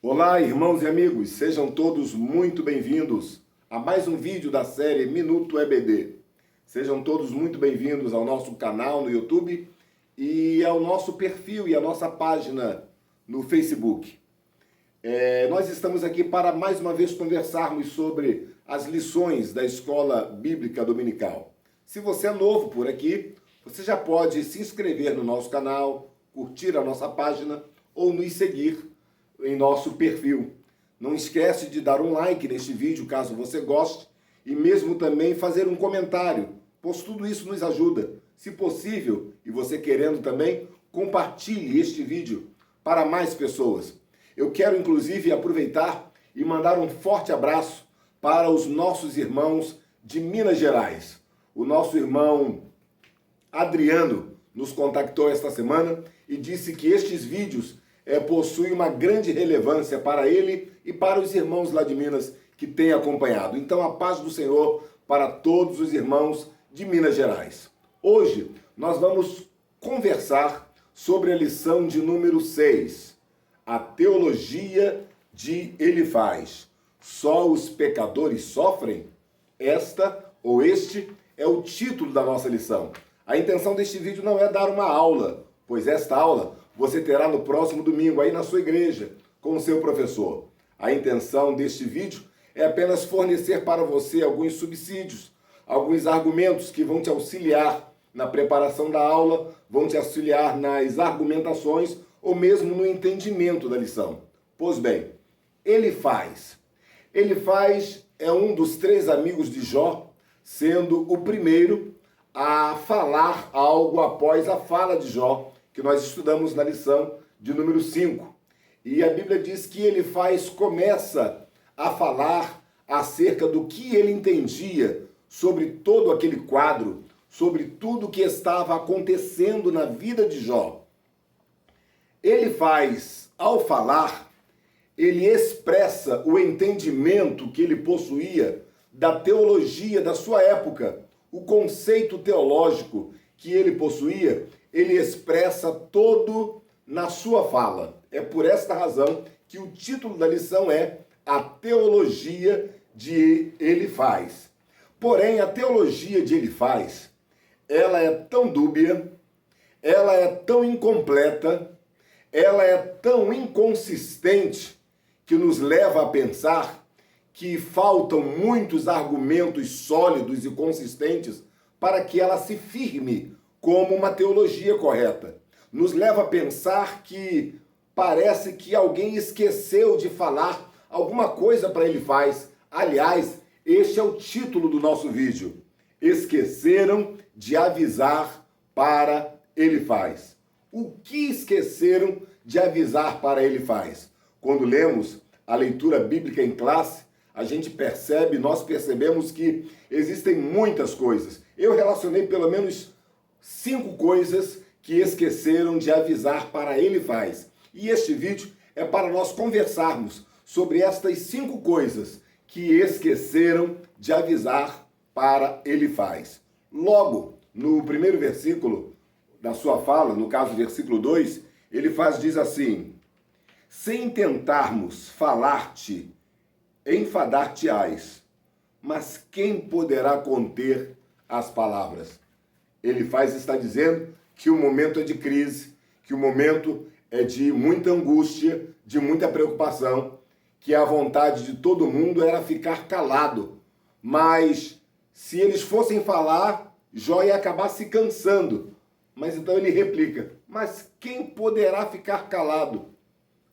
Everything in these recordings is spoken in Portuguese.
Olá, irmãos e amigos, sejam todos muito bem-vindos a mais um vídeo da série Minuto EBD. Sejam todos muito bem-vindos ao nosso canal no YouTube e ao nosso perfil e à nossa página no Facebook. Nós estamos aqui para mais uma vez conversarmos sobre as lições da Escola Bíblica Dominical. Se você é novo por aqui, você já pode se inscrever no nosso canal, curtir a nossa página ou nos seguir em nosso perfil. Não esquece de dar um like neste vídeo, caso você goste, e mesmo também fazer um comentário, pois tudo isso nos ajuda. Se possível, e você querendo também, compartilhe este vídeo para mais pessoas. Eu quero, inclusive, aproveitar e mandar um forte abraço para os nossos irmãos de Minas Gerais. O nosso irmão Adriano nos contactou esta semana e disse que estes vídeos possui uma grande relevância para ele e para os irmãos lá de Minas que têm acompanhado. Então, a paz do Senhor para todos os irmãos de Minas Gerais. Hoje, nós vamos conversar sobre a lição de número 6, a teologia de Elifaz. Só os pecadores sofrem? Esta ou este é o título da nossa lição. A intenção deste vídeo não é dar uma aula, pois esta aula você terá no próximo domingo aí na sua igreja, com o seu professor. A intenção deste vídeo é apenas fornecer para você alguns subsídios, alguns argumentos que vão te auxiliar na preparação da aula, vão te auxiliar nas argumentações ou mesmo no entendimento da lição. Pois bem, Elifaz é um dos 3 amigos de Jó, sendo o primeiro a falar algo após a fala de Jó, que nós estudamos na lição de número 5. E a Bíblia diz que Elifaz começa a falar acerca do que ele entendia sobre todo aquele quadro, sobre tudo que estava acontecendo na vida de Jó. Elifaz, ao falar, ele expressa o entendimento que ele possuía da teologia da sua época, o conceito teológico que ele possuía, ele expressa todo na sua fala. É por esta razão que o título da lição é A Teologia de Elifaz. Porém, a teologia de Elifaz, ela é tão dúbia, ela é tão incompleta, ela é tão inconsistente, que nos leva a pensar que faltam muitos argumentos sólidos e consistentes para que ela se firme como uma teologia correta. Nos leva a pensar que parece que alguém esqueceu de falar alguma coisa para Elifaz. Aliás, este é o título do nosso vídeo. Esqueceram de avisar para Elifaz. O que esqueceram de avisar para Elifaz? Quando lemos a leitura bíblica em classe, nós percebemos que existem muitas coisas. Eu relacionei pelo menos 5 coisas que esqueceram de avisar para Elifaz. E este vídeo é para nós conversarmos sobre estas 5 coisas que esqueceram de avisar para Elifaz. Logo, no primeiro versículo da sua fala, no caso versículo 2, Elifaz diz assim: sem tentarmos falar-te, enfadar-te-ás, mas quem poderá conter as palavras? Elifaz está dizendo que o momento é de crise, que o momento é de muita angústia, de muita preocupação, que a vontade de todo mundo era ficar calado. Mas se eles fossem falar, Jó ia acabar se cansando. Mas então ele replica: mas quem poderá ficar calado?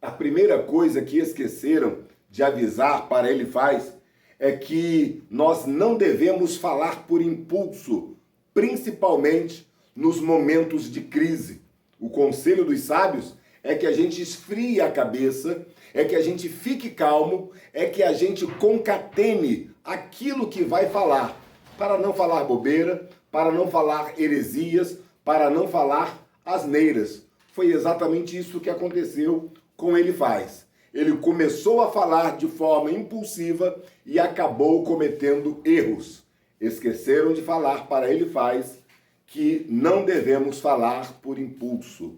A primeira coisa que esqueceram de avisar para Elifaz é que nós não devemos falar por impulso, principalmente nos momentos de crise. O conselho dos sábios é que a gente esfrie a cabeça, é que a gente fique calmo, é que a gente concatene aquilo que vai falar, para não falar bobeira, para não falar heresias, para não falar asneiras. Foi exatamente isso que aconteceu com Elifaz. Ele começou a falar de forma impulsiva e acabou cometendo erros. Esqueceram de falar para Elifaz que não devemos falar por impulso,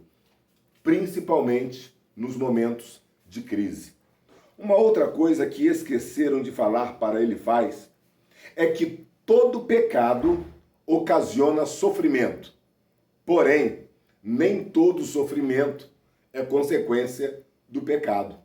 principalmente nos momentos de crise. Uma outra coisa que esqueceram de falar para Elifaz é que todo pecado ocasiona sofrimento. Porém, nem todo sofrimento é consequência do pecado.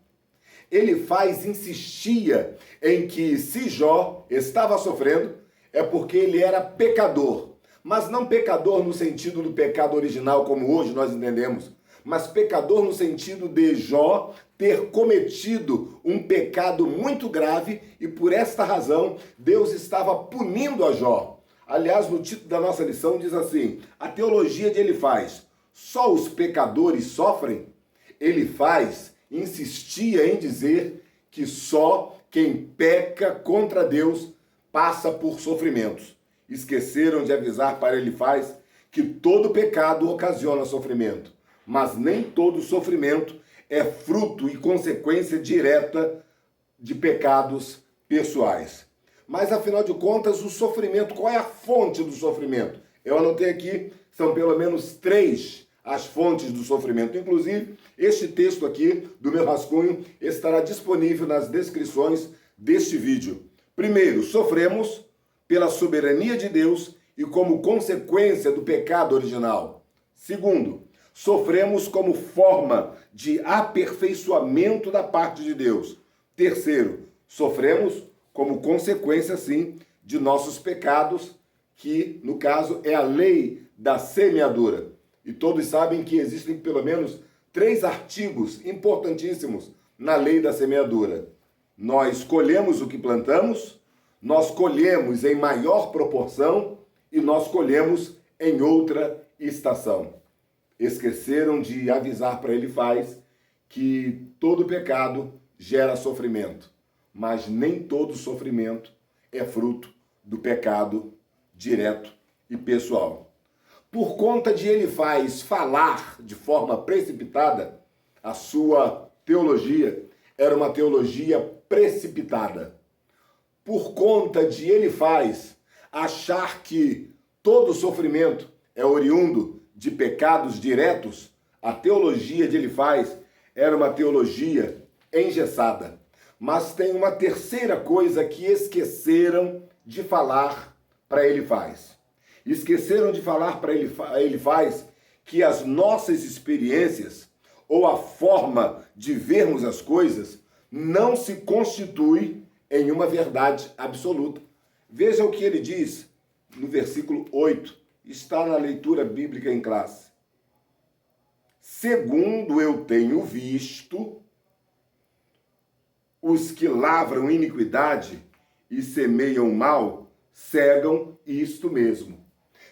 Elifaz insistia em que se Jó estava sofrendo é porque ele era pecador. Mas não pecador no sentido do pecado original, como hoje nós entendemos, mas pecador no sentido de Jó ter cometido um pecado muito grave e por esta razão Deus estava punindo a Jó. Aliás, no título da nossa lição diz assim: a teologia de Elifaz, só os pecadores sofrem? Elifaz insistia em dizer que só quem peca contra Deus passa por sofrimentos. Esqueceram de avisar para Elifaz que todo pecado ocasiona sofrimento, mas nem todo sofrimento é fruto e consequência direta de pecados pessoais. Mas, afinal de contas, o sofrimento, qual é a fonte do sofrimento? Eu anotei aqui, são pelo menos 3 as fontes do sofrimento. Inclusive, este texto aqui do meu rascunho estará disponível nas descrições deste vídeo. Primeiro, sofremos pela soberania de Deus e como consequência do pecado original. Segundo, sofremos como forma de aperfeiçoamento da parte de Deus. Terceiro, sofremos como consequência, sim, de nossos pecados, que, no caso, é a lei da semeadura. E todos sabem que existem pelo menos 3 artigos importantíssimos na lei da semeadura. Nós colhemos o que plantamos, nós colhemos em maior proporção e nós colhemos em outra estação. Esqueceram de avisar para Elifaz que todo pecado gera sofrimento, mas nem todo sofrimento é fruto do pecado direto e pessoal. Por conta de Elifaz falar de forma precipitada, a sua teologia era uma teologia precipitada. Por conta de Elifaz achar que todo sofrimento é oriundo de pecados diretos, a teologia de Elifaz era uma teologia engessada. Mas tem uma terceira coisa que esqueceram de falar para Elifaz. Esqueceram de falar para Elifaz que as nossas experiências ou a forma de vermos as coisas não se constitui em uma verdade absoluta. Veja o que ele diz no versículo 8, está na leitura bíblica em classe. Segundo eu tenho visto, os que lavram iniquidade e semeiam mal, cegam isto mesmo.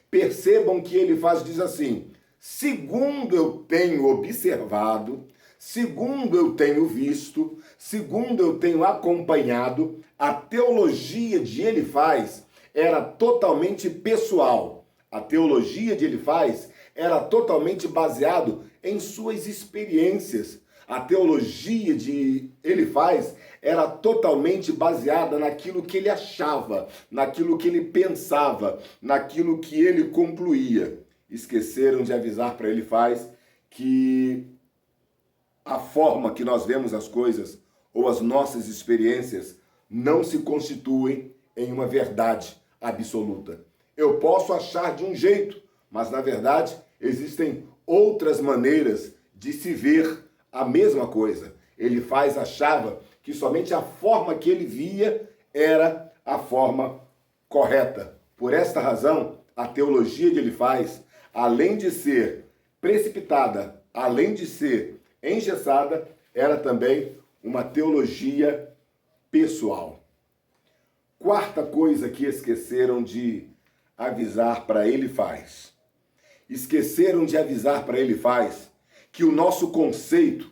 Percebam que Elifaz diz assim: segundo eu tenho observado, segundo eu tenho visto, segundo eu tenho acompanhado, a teologia de Elifaz era totalmente pessoal. A teologia de Elifaz era totalmente baseado em suas experiências. A teologia de Elifaz era totalmente baseada naquilo que ele achava, naquilo que ele pensava, naquilo que ele concluía. Esqueceram de avisar para Elifaz que a forma que nós vemos as coisas ou as nossas experiências não se constituem em uma verdade absoluta. Eu posso achar de um jeito, mas na verdade existem outras maneiras de se ver a mesma coisa. Elifaz achava que somente a forma que ele via era a forma correta. Por esta razão, a teologia de Elifaz, além de ser precipitada, além de ser engessada, era também uma teologia pessoal. Quarta coisa que esqueceram de avisar para Elifaz. Esqueceram de avisar para Elifaz que o nosso conceito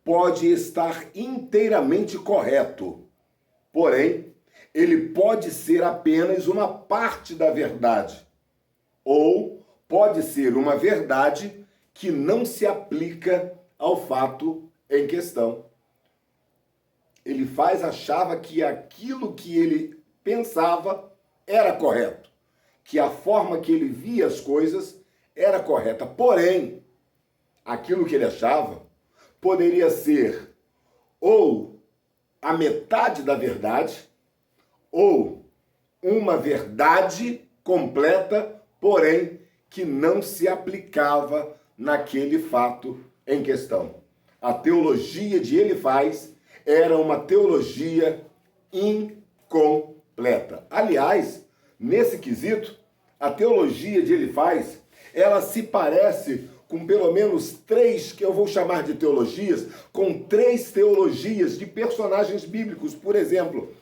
pode estar inteiramente correto, porém, ele pode ser apenas uma parte da verdade, ou pode ser uma verdade que não se aplica ao fato em questão. Elifaz achava que aquilo que ele pensava era correto, que a forma que ele via as coisas era correta, porém, aquilo que ele achava poderia ser ou a metade da verdade ou uma verdade completa, porém que não se aplicava naquele fato em questão. A teologia de Elifaz era uma teologia incompleta. Aliás, nesse quesito, a teologia de Elifaz, ela se parece com pelo menos três, que eu vou chamar de teologias, com três teologias de personagens bíblicos. Por exemplo,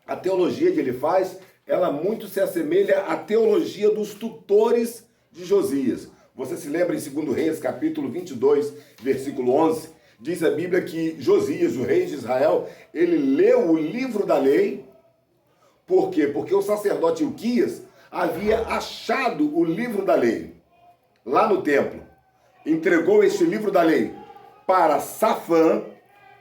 a teologia de Elifaz, ela muito se assemelha à teologia dos tutores de Josias. Você se lembra em 2 Reis, capítulo 22, versículo 11, diz a Bíblia que Josias, o rei de Israel, ele leu o livro da lei. Por quê? Porque o sacerdote Ilquias havia achado o livro da lei lá no templo. Entregou este livro da lei para Safã,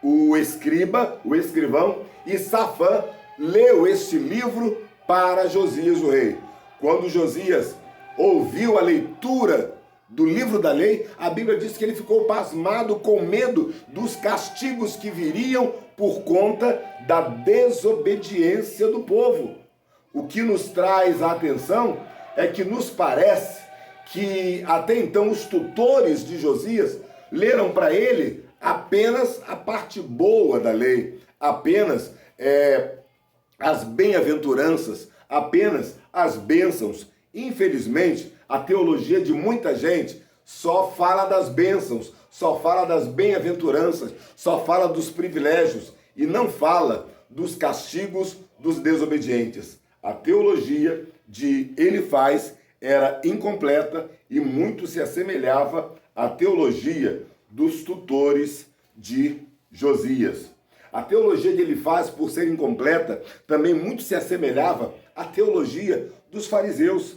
o escriba, o escrivão, e Safã leu este livro para Josias, o rei. Quando Josias ouviu a leitura do livro da lei, a Bíblia diz que ele ficou pasmado com medo dos castigos que viriam por conta da desobediência do povo. O que nos traz a atenção é que nos parece que até então os tutores de Josias leram para ele apenas a parte boa da lei, apenas as bem-aventuranças, apenas as bênçãos. Infelizmente, a teologia de muita gente só fala das bênçãos, só fala das bem-aventuranças, só fala dos privilégios e não fala dos castigos dos desobedientes. A teologia de Elifaz era incompleta e muito se assemelhava à teologia dos tutores de Josias. A teologia de Elifaz, por ser incompleta, também muito se assemelhava à teologia dos fariseus.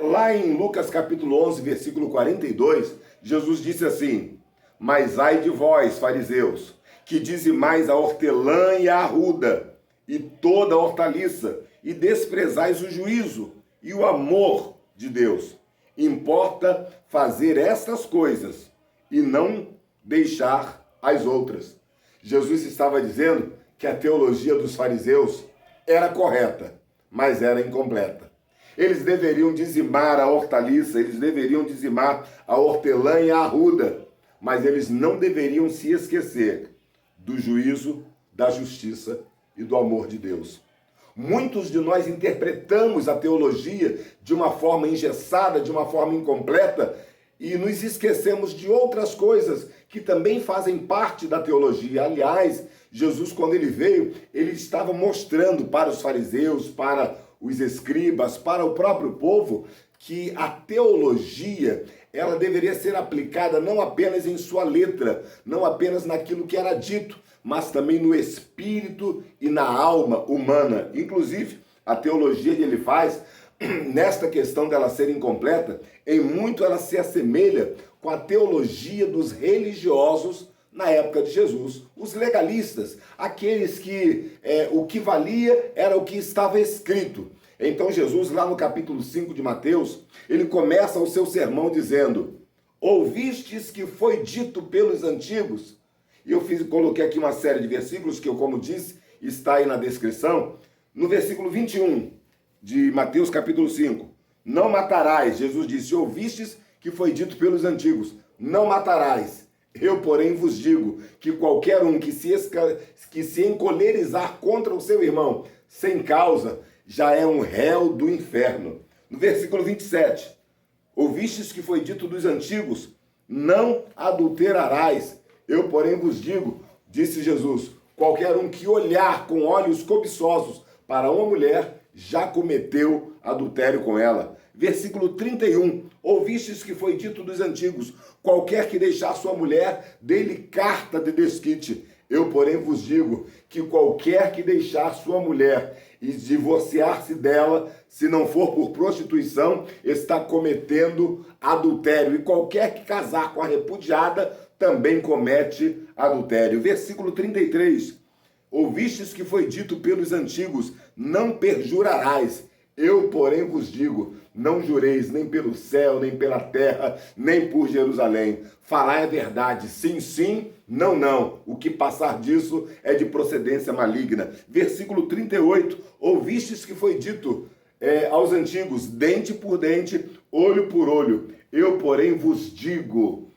Lá em Lucas capítulo 11, versículo 42, Jesus disse assim: mas ai de vós, fariseus, que dizimais a hortelã e a arruda, e toda a hortaliça, e desprezais o juízo e o amor de Deus. Importa fazer estas coisas e não deixar as outras. Jesus estava dizendo que a teologia dos fariseus era correta, mas era incompleta. Eles deveriam dizimar a hortaliça, eles deveriam dizimar a hortelã e a arruda, mas eles não deveriam se esquecer do juízo, da justiça e do amor de Deus. Muitos de nós interpretamos a teologia de uma forma engessada, de uma forma incompleta, e nos esquecemos de outras coisas que também fazem parte da teologia. Aliás, Jesus, quando ele veio, ele estava mostrando para os fariseus, para os escribas, para o próprio povo, que a teologia, ela deveria ser aplicada não apenas em sua letra, não apenas naquilo que era dito, mas também no espírito e na alma humana. Inclusive, a teologia de Elifaz, nesta questão dela ser incompleta, em muito ela se assemelha com a teologia dos religiosos na época de Jesus, os legalistas, aqueles que o que valia era o que estava escrito. Então Jesus, lá no capítulo 5 de Mateus, ele começa o seu sermão dizendo: ouvistes que foi dito pelos antigos? E eu coloquei aqui uma série de versículos que eu, como disse, está aí na descrição. No versículo 21 de Mateus capítulo 5, não matarás. Jesus disse: ouvistes que foi dito pelos antigos, não matarás. Eu, porém, vos digo que qualquer um que se encolerizar contra o seu irmão sem causa, já é um réu do inferno. No versículo 27, ouvistes que foi dito dos antigos, não adulterarás. Eu, porém, vos digo, disse Jesus, qualquer um que olhar com olhos cobiçosos para uma mulher, já cometeu adultério com ela. Versículo 31, ouvistes que foi dito dos antigos, qualquer que deixar sua mulher, dê-lhe carta de desquite. Eu, porém, vos digo que qualquer que deixar sua mulher e divorciar-se dela, se não for por prostituição, está cometendo adultério. E qualquer que casar com a repudiada, também comete adultério. Versículo 33, ouvistes que foi dito pelos antigos, não perjurarás. Eu, porém, vos digo, não jureis nem pelo céu, nem pela terra, nem por Jerusalém. Falai a verdade, sim, sim, não, não. O que passar disso é de procedência maligna. Versículo 38, ouvistes que foi dito aos antigos, dente por dente, olho por olho. Eu, porém, vos digo,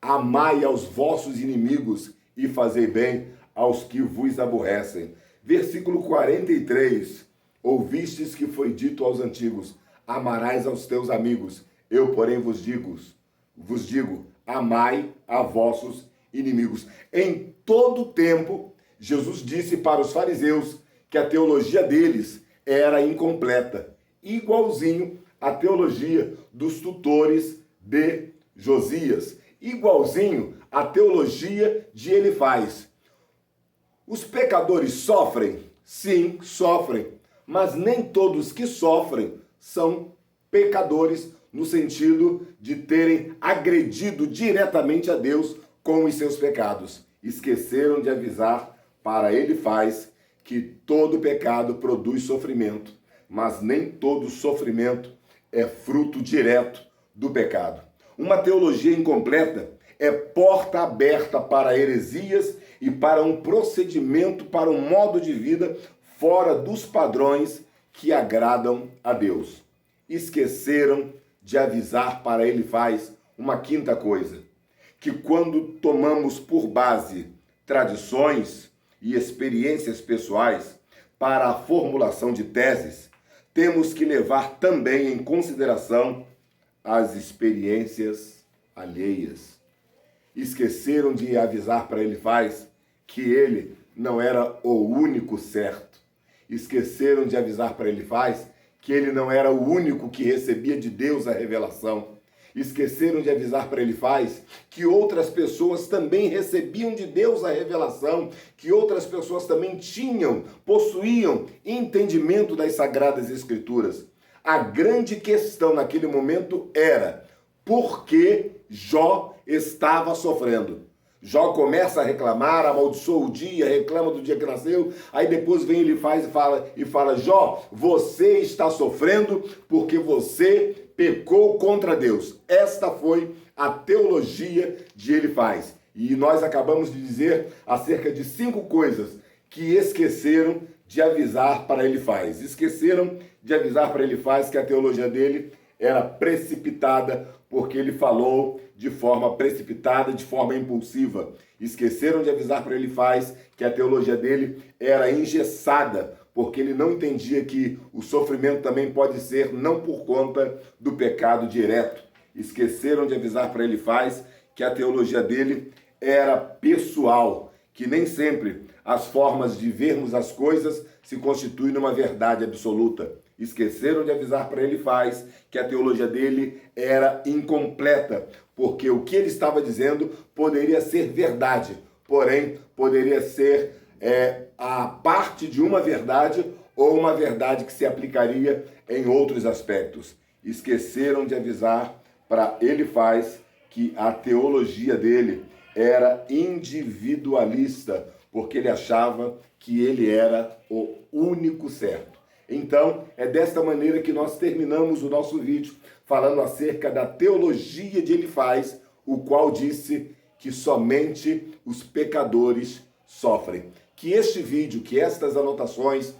amai aos vossos inimigos e fazei bem aos que vos aborrecem. Versículo 43, ouvistes que foi dito aos antigos, amarás aos teus amigos. Eu, porém, vos digo, amai a vossos inimigos. Em todo tempo, Jesus disse para os fariseus que a teologia deles era incompleta, igualzinho à teologia dos tutores de Josias, igualzinho à teologia de Elifaz. Os pecadores sofrem? Sim, sofrem, mas nem todos que sofrem são pecadores no sentido de terem agredido diretamente a Deus com os seus pecados. Esqueceram de avisar para Elifaz que todo pecado produz sofrimento, mas nem todo sofrimento é fruto direto do pecado. Uma teologia incompleta é porta aberta para heresias e para um procedimento, para um modo de vida fora dos padrões que agradam a Deus. Esqueceram de avisar para Elifaz uma quinta coisa, que quando tomamos por base tradições e experiências pessoais para a formulação de teses, temos que levar também em consideração as experiências alheias. Esqueceram de avisar para Elifaz que ele não era o único certo. Esqueceram de avisar para Elifaz que ele não era o único que recebia de Deus a revelação. Esqueceram de avisar para Elifaz que outras pessoas também recebiam de Deus a revelação, que outras pessoas também possuíam entendimento das Sagradas Escrituras. A grande questão naquele momento era por que Jó estava sofrendo. Jó começa a reclamar, amaldiçoa o dia, reclama do dia que nasceu, aí depois vem Elifaz e fala, Jó, você está sofrendo porque você pecou contra Deus. Esta foi a teologia de Elifaz. E nós acabamos de dizer acerca de 5 coisas que esqueceram de avisar para Elifaz. Esqueceram de avisar para Elifaz que a teologia dele era precipitada, porque ele falou de forma precipitada, de forma impulsiva. Esqueceram de avisar para Elifaz que a teologia dele era engessada, porque ele não entendia que o sofrimento também pode ser não por conta do pecado direto. Esqueceram de avisar para Elifaz que a teologia dele era pessoal, que nem sempre as formas de vermos as coisas se constituem numa verdade absoluta. Esqueceram de avisar para Elifaz que a teologia dele era incompleta, porque o que ele estava dizendo poderia ser verdade, porém poderia ser a parte de uma verdade ou uma verdade que se aplicaria em outros aspectos. Esqueceram de avisar para Elifaz que a teologia dele era individualista, porque ele achava que ele era o único certo. Então, é desta maneira que nós terminamos o nosso vídeo, falando acerca da teologia de Elifaz, o qual disse que somente os pecadores sofrem. Que este vídeo, que estas anotações